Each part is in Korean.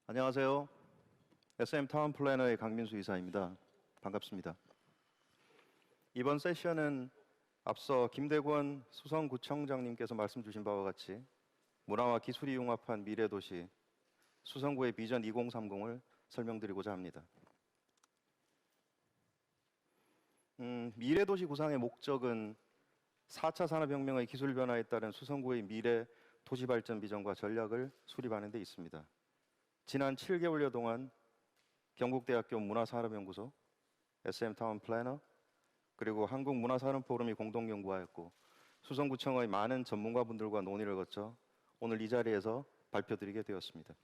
안녕하세요. SM 타운 플래너의 강민수 이사입니다. 반갑습니다. 이번 세션은 앞서 김대권 수성구청장님께서 말씀 주신 바와 같이 문화와 기술이 융합한 미래도시 수성구의 비전 2030을 설명드리고자 합니다. 미래도시 구상의 목적은 4차 산업혁명의 기술 변화에 따른 수성구의 미래 도시발전 비전과 전략을 수립하는 데 있습니다. 지난 7개월여 동안 경북대학교 문화산업연구소, SM타운 플래너, 그리고 한국문화산업포럼이 공동 연구하였고 수성구청의 많은 전문가분들과 논의를 거쳐 오늘 이 자리에서 발표드리게 되었습니다.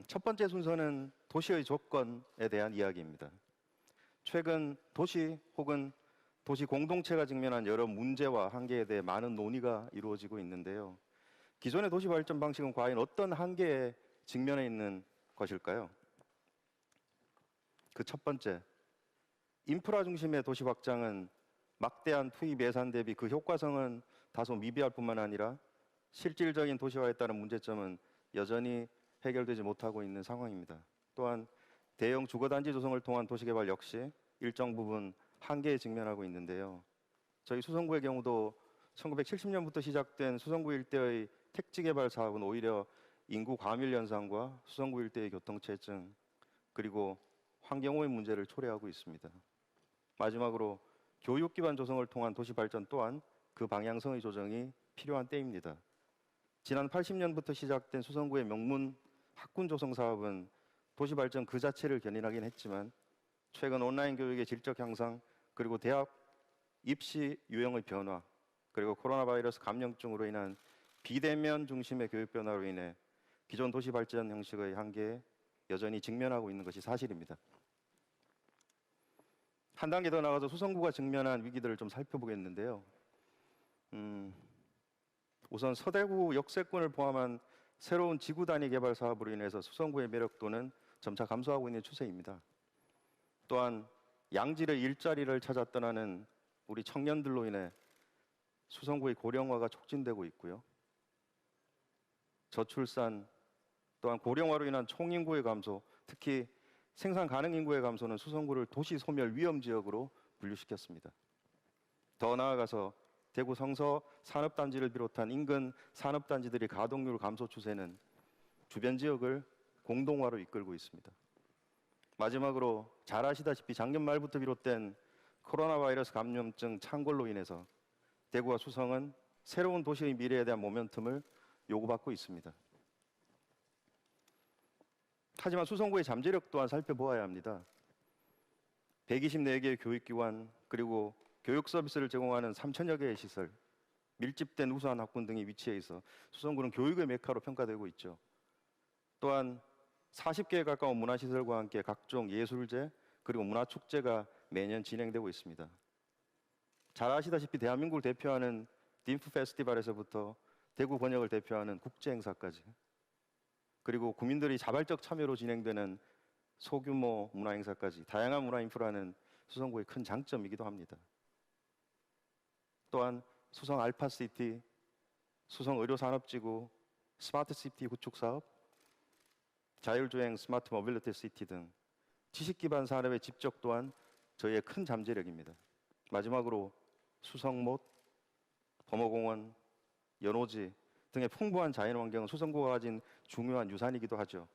첫 번째 순서는 도시의 조건에 대한 이야기입니다. 최근 도시 혹은 도시 공동체가 직면한 여러 문제와 한계에 대해 많은 논의가 이루어지고 있는데요. 기존의 도시 발전 방식은 과연 어떤 한계에 직면해 있는 것일까요? 그 첫 번째, 인프라 중심의 도시 확장은 막대한 투입 예산 대비 그 효과성은 다소 미비할 뿐만 아니라 실질적인 도시화에 따른 문제점은 여전히 해결되지 못하고 있는 상황입니다. 또한 대형 주거단지 조성을 통한 도시개발 역시 일정 부분 한계에 직면하고 있는데요. 저희 수성구의 경우도 1970년부터 시작된 수성구 일대의 택지개발 사업은 오히려 인구 과밀 현상과 수성구 일대의 교통체증 그리고 환경오염 문제를 초래하고 있습니다. 마지막으로 교육 기반 조성을 통한 도시 발전 또한 그 방향성의 조정이 필요한 때입니다. 지난 80년부터 시작된 수성구의 명문 학군 조성 사업은 도시 발전 그 자체를 견인하긴 했지만 최근 온라인 교육의 질적 향상 그리고 대학 입시 유형의 변화 그리고 코로나 바이러스 감염증으로 인한 비대면 중심의 교육 변화로 인해 기존 도시 발전 형식의 한계에 여전히 직면하고 있는 것이 사실입니다. 한 단계 더 나가서 수성구가 직면한 위기들을 좀 살펴보겠는데요. 우선 서대구 역세권을 포함한 새로운 지구 단위 개발 사업으로 인해서 수성구의 매력도는 점차 감소하고 있는 추세입니다. 또한 양질의 일자리를 찾아 떠나는 우리 청년들로 인해 수성구의 고령화가 촉진되고 있고요. 저출산, 또한 고령화로 인한 총인구의 감소, 특히 생산 가능 인구의 감소는 수성구를 도시 소멸 위험 지역으로 분류시켰습니다. 더 나아가서 대구 성서 산업단지를 비롯한 인근 산업단지들의 가동률 감소 추세는 주변 지역을 공동화로 이끌고 있습니다. 마지막으로 잘 아시다시피 작년 말부터 비롯된 코로나 바이러스 감염증 창궐로 인해서 대구와 수성은 새로운 도시의 미래에 대한 모멘텀을 요구받고 있습니다. 하지만 수성구의 잠재력 또한 살펴보아야 합니다. 124개의 교육기관 그리고 교육 서비스를 제공하는 3천여 개의 시설, 밀집된 우수한 학군 등이 위치해 있어 수성구는 교육의 메카로 평가되고 있죠. 또한 40개에 가까운 문화시설과 함께 각종 예술제 그리고 문화축제가 매년 진행되고 있습니다. 잘 아시다시피 대한민국을 대표하는 딤프 페스티벌에서부터 대구 번역을 대표하는 국제행사까지 그리고 국민들이 자발적 참여로 진행되는 소규모 문화행사까지 다양한 문화 인프라는 수성구의 큰 장점이기도 합니다. 또한 수성 알파시티, 수성 의료산업지구, 스마트시티 구축사업, 자율주행 스마트 모빌리티 시티 등 지식기반 산업의 집적 또한 저희의 큰 잠재력입니다. 마지막으로 수성못, 범어공원, 연호지 등의 풍부한 자연환경은 수성구가 가진 중요한 유산이기도 하죠.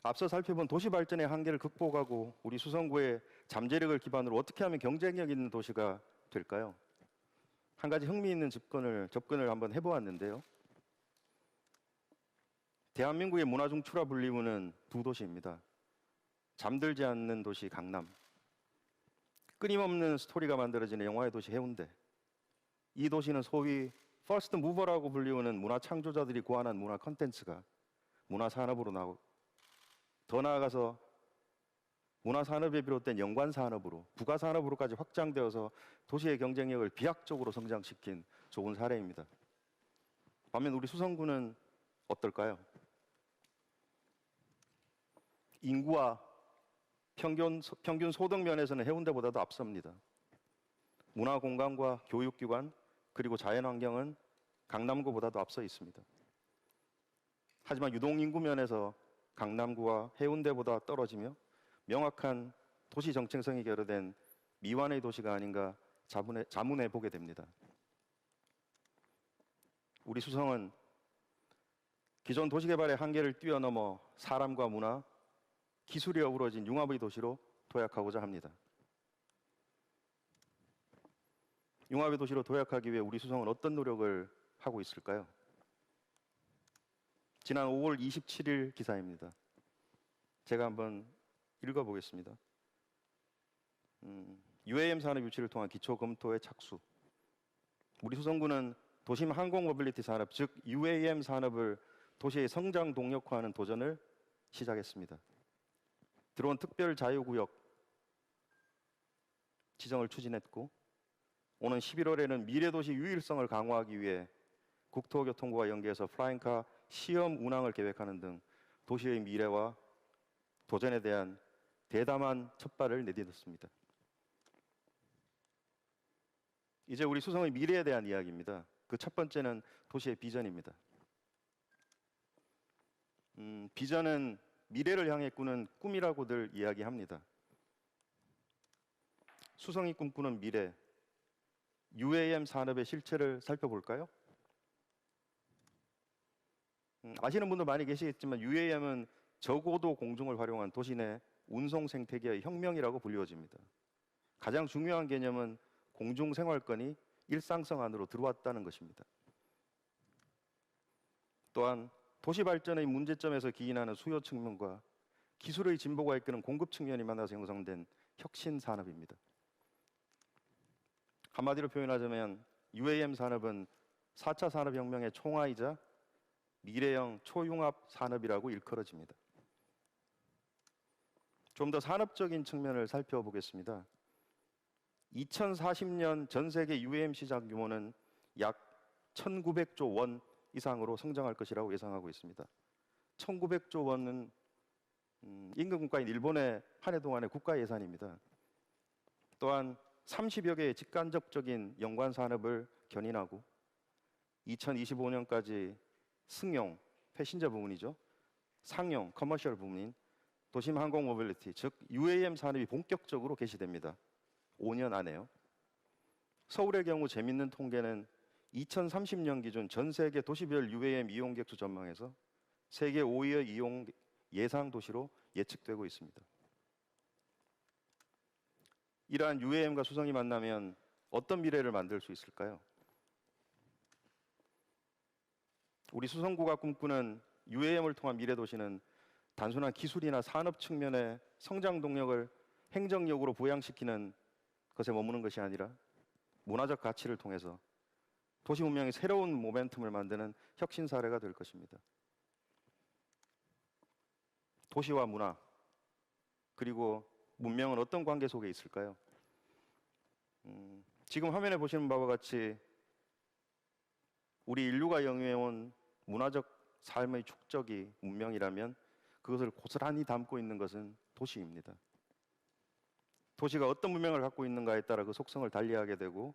앞서 살펴본 도시 발전의 한계를 극복하고 우리 수성구의 잠재력을 기반으로 어떻게 하면 경쟁력 있는 도시가 될까요? 한 가지 흥미있는 접근을 한번 해보았는데요. 대한민국의 문화 중추라 불리우는 두 도시입니다. 잠들지 않는 도시 강남, 끊임없는 스토리가 만들어지는 영화의 도시 해운대. 이 도시는 소위 퍼스트 무버라고 불리우는 문화 창조자들이 고안한 문화 콘텐츠가 문화 산업으로 나오고 더 나아가서 문화 산업에 비롯된 연관 산업으로 부가 산업으로까지 확장되어서 도시의 경쟁력을 비약적으로 성장시킨 좋은 사례입니다. 반면 우리 수성구는 어떨까요? 인구와 평균 소득 면에서는 해운대보다도 앞섭니다. 문화 공간과 교육기관 그리고 자연환경은 강남구보다도 앞서 있습니다. 하지만 유동인구 면에서 강남구와 해운대보다 떨어지며 명확한 도시 정체성이 결여된 미완의 도시가 아닌가 자문해 보게 됩니다. 우리 수성은 기존 도시개발의 한계를 뛰어넘어 사람과 문화, 기술이 어우러진 융합의 도시로 도약하고자 합니다. 융합의 도시로 도약하기 위해 우리 수성은 어떤 노력을 하고 있을까요? 지난 5월 27일 기사입니다. 제가 한번 읽어보겠습니다. UAM 산업 유치를 통한 기초 검토의 착수. 우리 수성구는 도심 항공 모빌리티 산업, 즉 UAM 산업을 도시의 성장 동력화하는 도전을 시작했습니다. 들어온 특별 자유구역 지정을 추진했고, 오는 11월에는 미래도시 유일성을 강화하기 위해 국토교통부와 연계해서 플라잉카 시험 운항을 계획하는 등 도시의 미래와 도전에 대한 대담한 첫발을 내딛었습니다. 이제 우리 수성의 미래에 대한 이야기입니다. 그 첫 번째는 도시의 비전입니다. 비전은 미래를 향해 꾸는 꿈이라고들 이야기합니다. 수성이 꿈꾸는 미래, UAM 산업의 실체를 살펴볼까요? 아시는 분도 많이 계시겠지만 UAM은 저고도 공중을 활용한 도시 내 운송 생태계의 혁명이라고 불리워집니다. 가장 중요한 개념은 공중 생활권이 일상성 안으로 들어왔다는 것입니다. 또한 도시 발전의 문제점에서 기인하는 수요 측면과 기술의 진보가 이끄는 공급 측면이 만나서 형성된 혁신 산업입니다. 한마디로 표현하자면 UAM 산업은 4차 산업혁명의 총화이자 미래형 초융합 산업이라고 일컬어집니다. 좀 더 산업적인 측면을 살펴보겠습니다. 2040년 전 세계 UAM 시장 규모는 약 1900조 원 이상으로 성장할 것이라고 예상하고 있습니다. 1900조 원은 인근 국가인 일본의 한 해 동안의 국가 예산입니다. 또한 30여 개의 직간접적인 연관 산업을 견인하고 2025년까지 승용, 패신저 부문이죠. 상용, 커머셜 부문인 도심 항공 모빌리티, 즉 UAM 산업이 본격적으로 개시됩니다. 5년 안에요. 서울의 경우 재밌는 통계는 2030년 기준 전 세계 도시별 UAM 이용객 수 전망에서 세계 5위의 이용 예상 도시로 예측되고 있습니다. 이러한 UAM과 수성이 만나면 어떤 미래를 만들 수 있을까요? 우리 수성구가 꿈꾸는 UAM을 통한 미래 도시는 단순한 기술이나 산업 측면의 성장 동력을 행정력으로 부양시키는 것에 머무는 것이 아니라 문화적 가치를 통해서 도시 문명의 새로운 모멘텀을 만드는 혁신 사례가 될 것입니다. 도시와 문화, 그리고 문명은 어떤 관계 속에 있을까요? 지금 화면에 보시는 바와 같이 우리 인류가 영위해온 문화적 삶의 축적이 문명이라면 그것을 고스란히 담고 있는 것은 도시입니다. 도시가 어떤 문명을 갖고 있는가에 따라 그 속성을 달리하게 되고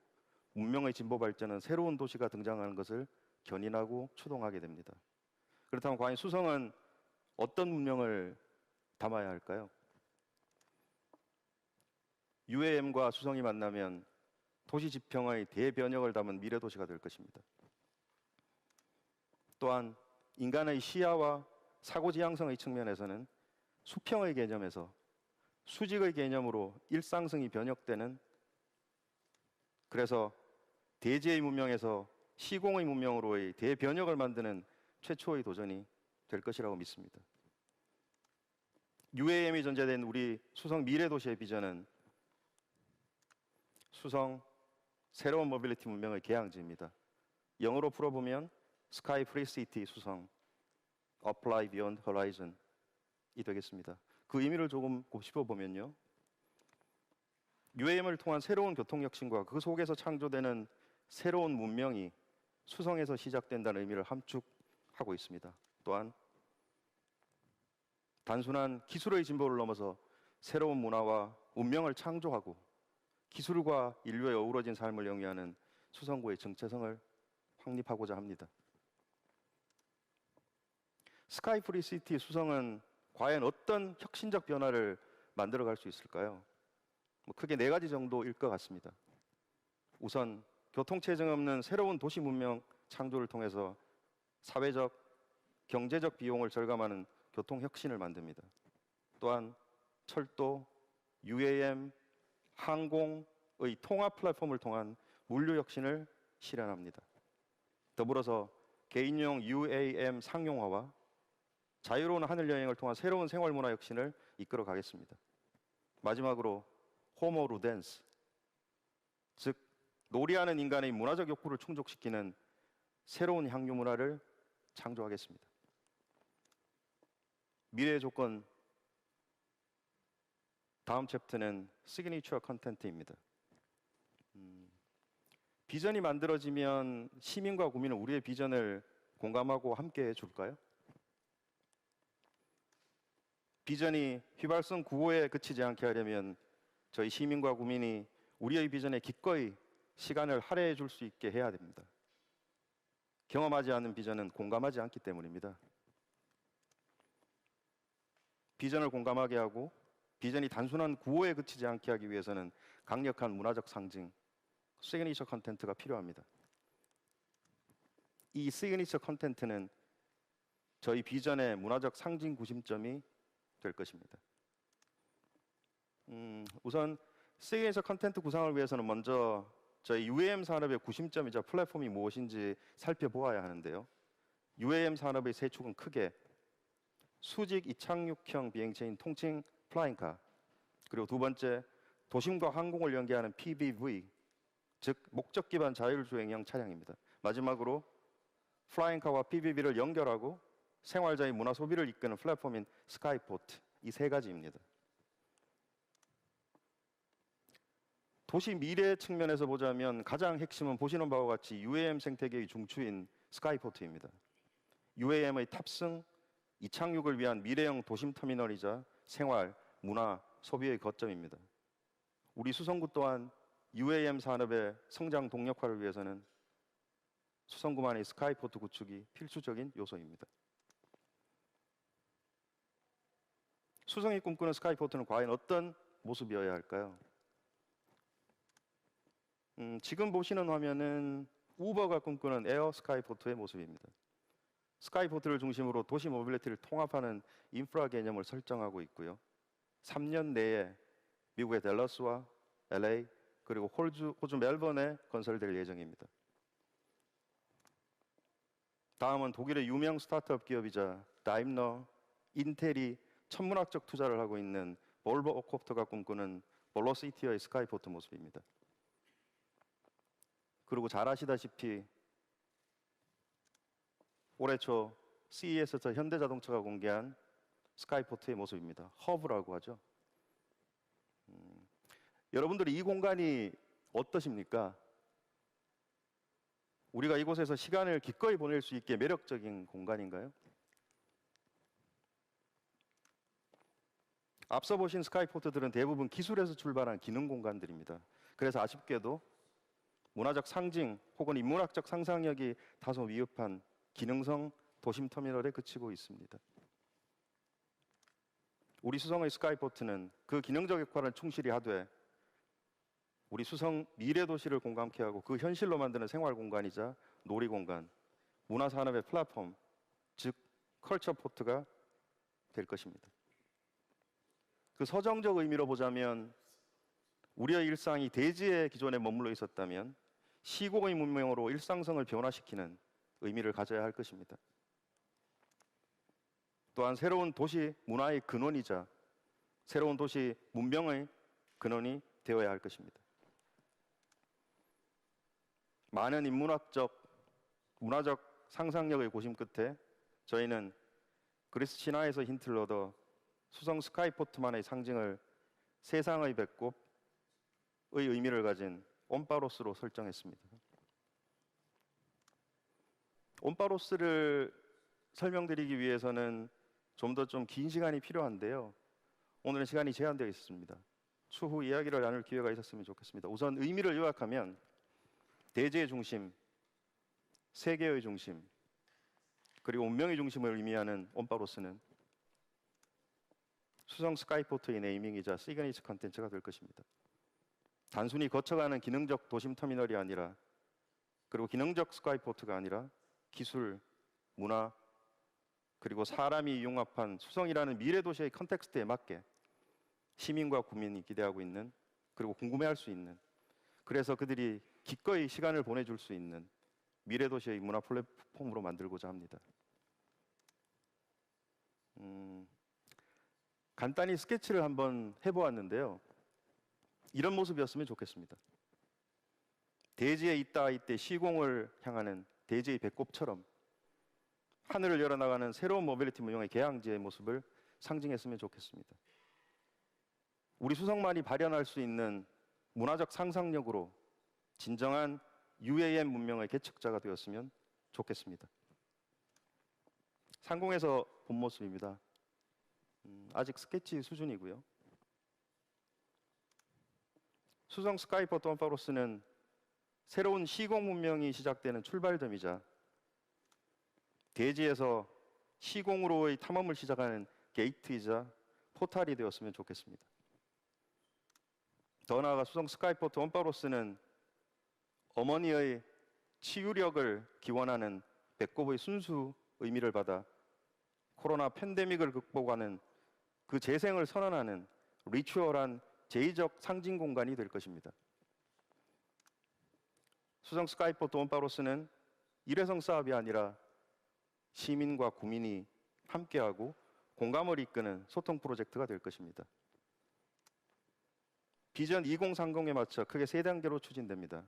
문명의 진보 발전은 새로운 도시가 등장하는 것을 견인하고 추동하게 됩니다. 그렇다면 과연 수성은 어떤 문명을 담아야 할까요? UAM과 수성이 만나면 도시 지평의 대변혁을 담은 미래 도시가 될 것입니다. 또한 인간의 시야와 사고 지향성의 측면에서는 수평의 개념에서 수직의 개념으로 일상성이 변혁되는, 그래서 대지의 문명에서 시공의 문명으로의 대변혁을 만드는 최초의 도전이 될 것이라고 믿습니다. UAM이 전제된 우리 수성 미래도시의 비전은 수성 새로운 모빌리티 문명의 개항지입니다. 영어로 풀어보면 Sky Free City 수성 Apply Beyond Horizon이 되겠습니다. 그 의미를 조금 곱씹어보면요, UAM을 통한 새로운 교통혁신과 그 속에서 창조되는 새로운 문명이 수성에서 시작된다는 의미를 함축하고 있습니다. 또한 단순한 기술의 진보를 넘어서 새로운 문화와 운명을 창조하고 기술과 인류의 어우러진 삶을 영위하는 수성구의 정체성을 확립하고자 합니다. 스카이프리 시티 수성은 과연 어떤 혁신적 변화를 만들어갈 수 있을까요? 크게 네 가지 정도일 것 같습니다. 우선 교통체증 없는 새로운 도시 문명 창조를 통해서 사회적, 경제적 비용을 절감하는 교통 혁신을 만듭니다. 또한 철도, UAM, 항공의 통합 플랫폼을 통한 물류 혁신을 실현합니다. 더불어서 개인용 UAM 상용화와 자유로운 하늘 여행을 통한 새로운 생활 문화 혁신을 이끌어 가겠습니다. 마지막으로 호모 루덴스, 즉 놀이하는 인간의 문화적 욕구를 충족시키는 새로운 향유 문화를 창조하겠습니다. 미래의 조건, 다음 챕터는 시그니처 컨텐트입니다. 비전이 만들어지면 시민과 국민은 우리의 비전을 공감하고 함께 해줄까요? 비전이 휘발성 구호에 그치지 않게 하려면 저희 시민과 국민이 우리의 비전에 기꺼이 시간을 할애해 줄 수 있게 해야 됩니다. 경험하지 않은 비전은 공감하지 않기 때문입니다. 비전을 공감하게 하고 비전이 단순한 구호에 그치지 않게 하기 위해서는 강력한 문화적 상징, 시그니처 컨텐츠가 필요합니다. 이 시그니처 컨텐츠는 저희 비전의 문화적 상징 구심점이 될 것입니다. 우선 시그니처 컨텐츠 구상을 위해서는 먼저 저희 UAM 산업의 구심점이자 플랫폼이 무엇인지 살펴보아야 하는데요. UAM 산업의 세 축은 크게 수직 이착륙형 비행체인 통칭 플라잉카, 그리고 두 번째 도심과 항공을 연계하는 PBV, 즉 목적 기반 자율주행형 차량입니다. 마지막으로 플라잉카와 PBV를 연결하고 생활자의 문화 소비를 이끄는 플랫폼인 스카이포트, 이 세 가지입니다. 도시 미래 측면에서 보자면 가장 핵심은 보시는 바와 같이 UAM 생태계의 중추인 스카이포트입니다. UAM의 탑승, 이착륙을 위한 미래형 도심 터미널이자 생활, 문화, 소비의 거점입니다. 우리 수성구 또한 UAM 산업의 성장 동력화를 위해서는 수성구만의 스카이포트 구축이 필수적인 요소입니다. 수성이 꿈꾸는 스카이포트는 과연 어떤 모습이어야 할까요? 지금 보시는 화면은 우버가 꿈꾸는 에어 스카이포트의 모습입니다. 스카이포트를 중심으로 도시 모빌리티를 통합하는 인프라 개념을 설정하고 있고요. 3년 내에 미국의 댈러스와 LA 그리고 호주 멜번에 건설될 예정입니다. 다음은 독일의 유명 스타트업 기업이자 다임러, 인텔이 천문학적 투자를 하고 있는 볼보 오코프터가 꿈꾸는 볼로시티어의 스카이포트 모습입니다. 그리고 잘 아시다시피 올해 초 CES에서 현대자동차가 공개한 스카이포트의 모습입니다. 허브라고 하죠. 여러분들이 이 공간이 어떠십니까? 우리가 이곳에서 시간을 기꺼이 보낼 수 있게 매력적인 공간인가요? 앞서 보신 스카이포트들은 대부분 기술에서 출발한 기능 공간들입니다. 그래서 아쉽게도 문화적 상징 혹은 인문학적 상상력이 다소 미흡한 기능성 도심 터미널에 그치고 있습니다. 우리 수성의 스카이포트는 그 기능적 역할을 충실히 하되 우리 수성 미래 도시를 공감케 하고 그 현실로 만드는 생활 공간이자 놀이 공간, 문화 산업의 플랫폼, 즉 컬처 포트가 될 것입니다. 그 서정적 의미로 보자면 우리의 일상이 대지의 기존에 머물러 있었다면 시공의 문명으로 일상성을 변화시키는 의미를 가져야 할 것입니다. 또한 새로운 도시 문화의 근원이자 새로운 도시 문명의 근원이 되어야 할 것입니다. 많은 인문학적, 문화적 상상력의 고심 끝에 저희는 그리스 신화에서 힌트를 얻어 수성 스카이포트만의 상징을 세상의 배꼽의 의미를 가진 옴파로스로 설정했습니다. 옴파로스를 설명드리기 위해서는 좀 더 좀 긴 시간이 필요한데요. 오늘은 시간이 제한되어 있습니다. 추후 이야기를 나눌 기회가 있었으면 좋겠습니다. 우선 의미를 요약하면 대지의 중심, 세계의 중심, 그리고 운명의 중심을 의미하는 온바로스는 수성 스카이포트의 네이밍이자 시그니처 컨텐츠가 될 것입니다. 단순히 거쳐가는 기능적 도심 터미널이 아니라, 그리고 기능적 스카이포트가 아니라 기술, 문화, 그리고 사람이 융합한 수성이라는 미래 도시의 컨텍스트에 맞게 시민과 국민이 기대하고 있는, 그리고 궁금해할 수 있는, 그래서 그들이 기꺼이 시간을 보내줄 수 있는 미래 도시의 문화 플랫폼으로 만들고자 합니다. 간단히 스케치를 한번 해보았는데요. 이런 모습이었으면 좋겠습니다. 대지에 있다 이때 시공을 향하는 대지의 배꼽처럼 하늘을 열어나가는 새로운 모빌리티 문명의 개항지의 모습을 상징했으면 좋겠습니다. 우리 수성만이 발현할 수 있는 문화적 상상력으로 진정한 UAM 문명의 개척자가 되었으면 좋겠습니다. 상공에서 본 모습입니다. 아직 스케치 수준이고요. 수성 스카이포트 온바로스는 새로운 시공 문명이 시작되는 출발점이자 대지에서 시공으로의 탐험을 시작하는 게이트이자 포탈이 되었으면 좋겠습니다. 더 나아가 수성 스카이포트 온바로스는 어머니의 치유력을 기원하는 배꼽의 순수 의미를 받아 코로나 팬데믹을 극복하는 그 재생을 선언하는 리추얼한 제의적 상징 공간이 될 것입니다. 수성 스카이포트 온바로스는 일회성 사업이 아니라 시민과 국민이 함께하고 공감을 이끄는 소통 프로젝트가 될 것입니다. 비전 2030에 맞춰 크게 3단계로 추진됩니다.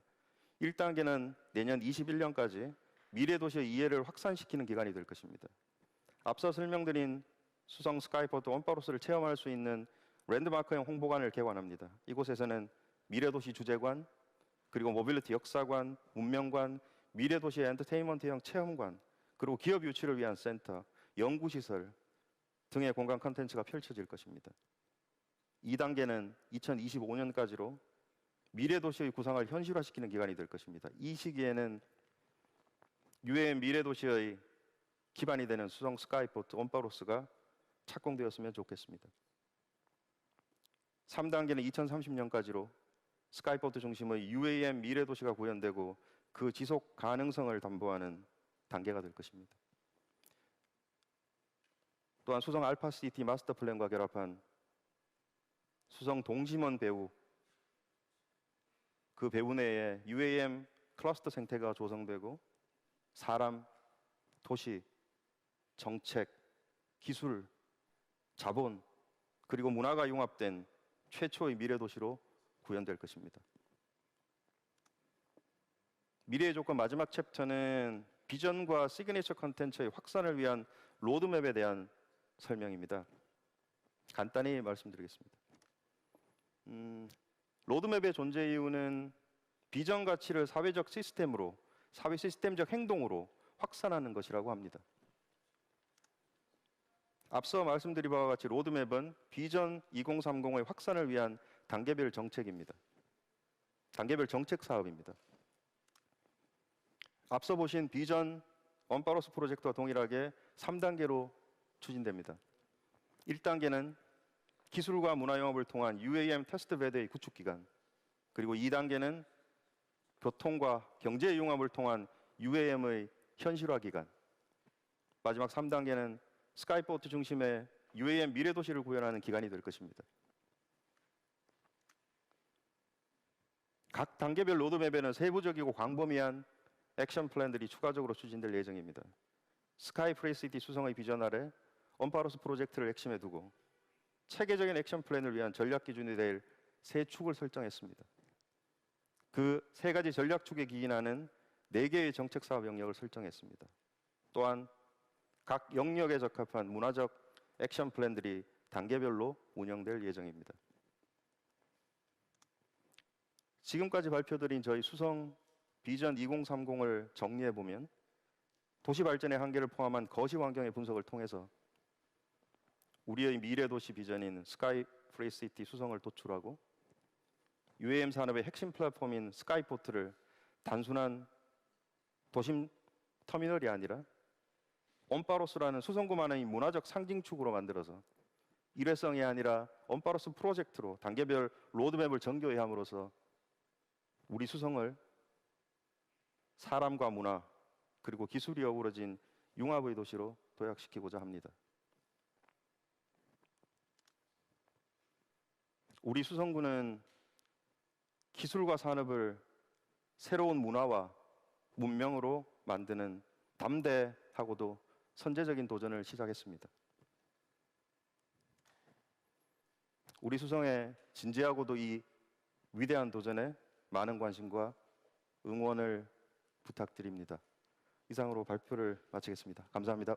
1단계는 내년 21년까지 미래 도시의 이해를 확산시키는 기간이 될 것입니다. 앞서 설명드린 수성 스카이포트 온바로스를 체험할 수 있는 랜드마크형 홍보관을 개관합니다. 이곳에서는 미래도시 주제관, 그리고 모빌리티 역사관, 문명관, 미래도시 엔터테인먼트형 체험관, 그리고 기업 유치를 위한 센터, 연구시설 등의 공간 콘텐츠가 펼쳐질 것입니다. 2단계는 2025년까지로 미래도시의 구상을 현실화시키는 기간이 될 것입니다. 이 시기에는 UAM 미래도시의 기반이 되는 수성 스카이포트 온바로스가 착공되었으면 좋겠습니다. 3단계는 2030년까지로 스카이포트 중심의 UAM 미래도시가 구현되고 그 지속 가능성을 담보하는 단계가 될 것입니다. 또한 수성 알파시티 마스터 플랜과 결합한 수성 동심원 배후, 그 배후 내에 UAM 클러스터 생태가 조성되고 사람, 도시, 정책, 기술, 자본, 그리고 문화가 융합된 최초의 미래 도시로 구현될 것입니다. 미래의 조건 마지막 챕터는 비전과 시그니처 컨텐츠의 확산을 위한 로드맵에 대한 설명입니다. 간단히 말씀드리겠습니다. 로드맵의 존재 이유는 비전 가치를 사회적 시스템으로, 사회 시스템적 행동으로 확산하는 것이라고 합니다. 앞서 말씀드린 바와 같이 로드맵은 비전 2030의 확산을 위한 단계별 정책입니다. 단계별 정책 사업입니다. 앞서 보신 비전 온바로스 프로젝트와 동일하게 3단계로 추진됩니다. 1단계는 기술과 문화영업을 통한 UAM 테스트 베드의 구축 기간, 그리고 2단계는 교통과 경제 융합을 통한 UAM의 현실화 기간, 마지막 3단계는 스카이포트 중심의 UAM 미래 도시를 구현하는 기간이 될 것입니다. 각 단계별 로드맵에는 세부적이고 광범위한 액션 플랜들이 추가적으로 추진될 예정입니다. 스카이 프레이시티 수성의 비전 아래 온바로스 프로젝트를 핵심에 두고 체계적인 액션 플랜을 위한 전략 기준이 될 세 축을 설정했습니다. 그 세 가지 전략 축에 기인하는 4개의 정책 사업 영역을 설정했습니다. 또한 각 영역에 적합한 문화적 액션 플랜들이 단계별로 운영될 예정입니다. 지금까지 발표드린 저희 수성 비전 2030을 정리해 보면 도시 발전의 한계를 포함한 거시 환경의 분석을 통해서 우리의 미래 도시 비전인 스카이 프레이시티 수성을 도출하고 UAM 산업의 핵심 플랫폼인 스카이포트를 단순한 도심 터미널이 아니라 온파로스라는 수성구만의 문화적 상징축으로 만들어서 일회성이 아니라 온파로스 프로젝트로 단계별 로드맵을 정교히 함으로써 우리 수성을 사람과 문화 그리고 기술이 어우러진 융합의 도시로 도약시키고자 합니다. 우리 수성구는 기술과 산업을 새로운 문화와 문명으로 만드는 담대하고도 선제적인 도전을 시작했습니다. 우리 수성의 진지하고도 이 위대한 도전에 많은 관심과 응원을 부탁드립니다. 이상으로 발표를 마치겠습니다. 감사합니다.